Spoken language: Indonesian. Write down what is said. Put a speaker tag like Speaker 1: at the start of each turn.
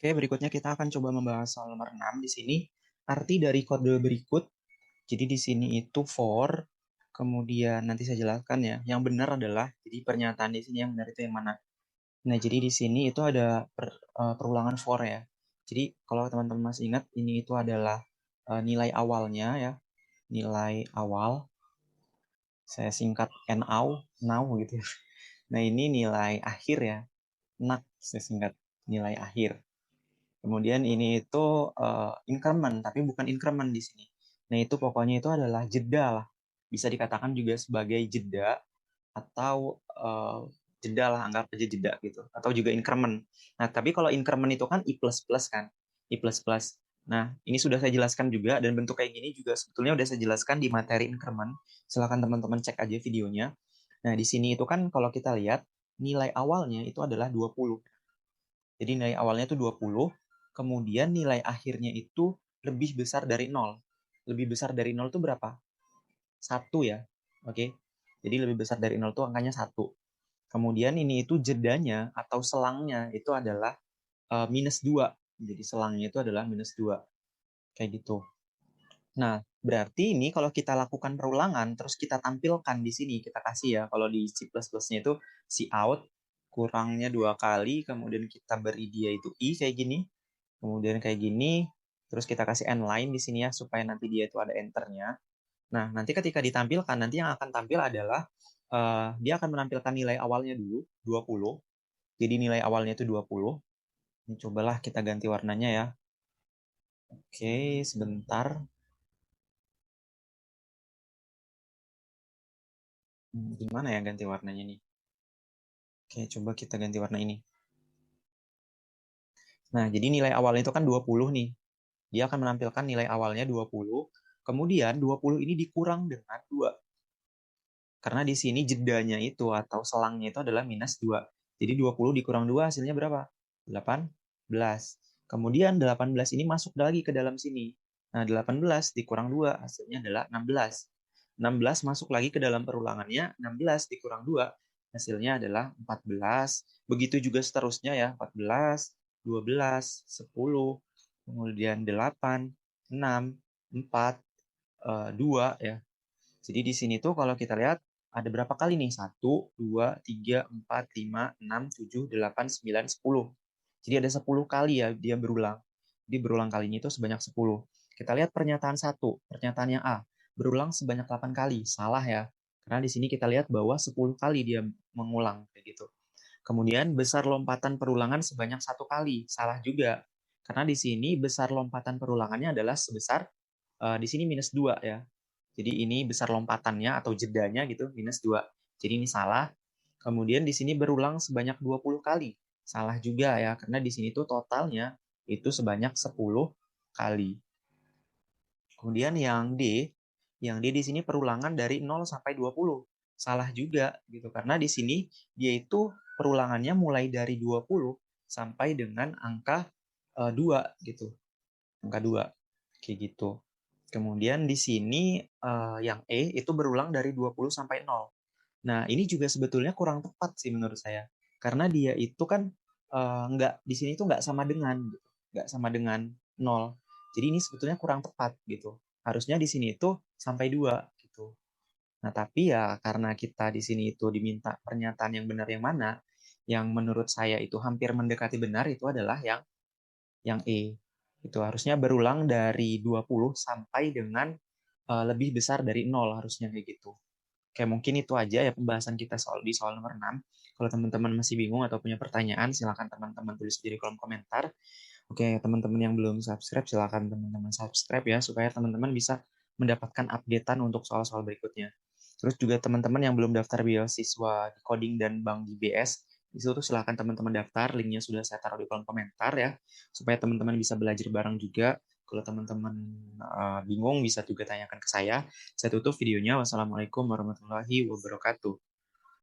Speaker 1: Oke, berikutnya kita akan coba membahas soal nomor 6 di sini. Arti dari kode berikut. Jadi di sini itu for, kemudian nanti saya jelaskan ya. Yang benar adalah, jadi pernyataan di sini yang benar itu yang mana. Nah, jadi di sini itu ada perulangan for ya. Jadi kalau teman-teman masih ingat, ini itu adalah nilai awalnya ya. Nilai awal, saya singkat now gitu ya. Nah, ini nilai akhir ya. Saya singkat nilai akhir. Kemudian ini itu increment, tapi bukan increment di sini. Nah, itu pokoknya itu adalah jeda lah. Bisa dikatakan juga sebagai jeda atau jeda lah, anggap aja jeda gitu. Atau juga increment. Nah, tapi kalau increment itu kan I++ kan. I++. Nah, ini sudah saya jelaskan juga, dan bentuk kayak gini juga sebetulnya udah saya jelaskan di materi increment. Silahkan teman-teman cek aja videonya. Nah, di sini itu kan kalau kita lihat, nilai awalnya itu adalah 20. Jadi nilai awalnya itu 20, kemudian nilai akhirnya itu lebih besar dari 0. Lebih besar dari 0 itu berapa? 1 ya. Oke. Jadi lebih besar dari 0 itu angkanya 1. Kemudian ini itu jedanya atau selangnya itu adalah -2. Jadi selangnya itu adalah -2. Kayak gitu. Nah, berarti ini kalau kita lakukan perulangan, terus kita tampilkan di sini, kita kasih ya, kalau di C++-nya itu cout, kurangnya 2 kali, kemudian kita beri dia itu I kayak gini, kemudian kayak gini, terus kita kasih end line di sini ya, supaya nanti dia itu ada enternya. Nah, nanti ketika ditampilkan, nanti yang akan tampil adalah, dia akan menampilkan nilai awalnya dulu, 20. Jadi nilai awalnya itu 20. Ini cobalah kita ganti warnanya ya. Oke, sebentar. Gimana ya ganti warnanya nih? Oke, coba kita ganti warna ini. Nah, jadi nilai awalnya itu kan 20 nih. Dia akan menampilkan nilai awalnya 20, kemudian 20 ini dikurang dengan 2. Karena di sini jedanya itu atau selangnya itu adalah -2. Jadi 20 dikurang 2 hasilnya berapa? 18. Kemudian 18 ini masuk lagi ke dalam sini. Nah, 18 dikurang 2 hasilnya adalah 16. 16 masuk lagi ke dalam perulangannya, 16 dikurang 2 hasilnya adalah 14. Begitu juga seterusnya ya, 14, 12, 10, kemudian 8, 6, 4, 2 ya. Jadi di sini tuh kalau kita lihat ada berapa kali nih? 1, 2, 3, 4, 5, 6, 7, 8, 9, 10. Jadi ada 10 kali ya dia berulang. Jadi berulang kalinya itu sebanyak 10. Kita lihat pernyataan 1, pernyataan yang A. Berulang sebanyak 8 kali. Salah ya. Karena di sini kita lihat bahwa 10 kali dia mengulang kayak gitu. Kemudian besar lompatan perulangan sebanyak 1 kali. Salah juga. Karena di sini besar lompatan perulangannya adalah sebesar di sini -2 ya. Jadi ini besar lompatannya atau jedanya gitu, -2. Jadi ini salah. Kemudian di sini berulang sebanyak 20 kali. Salah juga ya, karena di sini tuh totalnya itu sebanyak 10 kali. Kemudian yang D di sini perulangan dari 0 sampai 20. Salah juga gitu, karena di sini dia itu perulangannya mulai dari 20 sampai dengan angka 2 gitu. Angka 2. Kayak gitu. Kemudian di sini yang E itu berulang dari 20 sampai 0. Nah, ini juga sebetulnya kurang tepat sih menurut saya. Karena dia itu kan nggak di sini tuh nggak sama dengan gitu. Nggak sama dengan 0. Jadi ini sebetulnya kurang tepat gitu. Harusnya di sini itu sampai 2 gitu. Nah, tapi ya karena kita di sini itu diminta pernyataan yang benar yang mana, yang menurut saya itu hampir mendekati benar itu adalah yang E. Itu harusnya berulang dari 20 sampai dengan lebih besar dari 0 harusnya kayak gitu. Kayak mungkin itu aja ya pembahasan kita di soal nomor 6. Kalau teman-teman masih bingung atau punya pertanyaan, silakan teman-teman tulis di kolom komentar. Oke, teman-teman yang belum subscribe, silakan teman-teman subscribe ya, supaya teman-teman bisa mendapatkan updatean untuk soal-soal berikutnya. Terus juga teman-teman yang belum daftar beasiswa di coding dan bank DBS, di situ tuh silakan teman-teman daftar, linknya sudah saya taruh di kolom komentar ya, supaya teman-teman bisa belajar bareng juga. Kalau teman-teman bingung bisa juga tanyakan ke saya. Saya tutup videonya. Wassalamualaikum warahmatullahi wabarakatuh.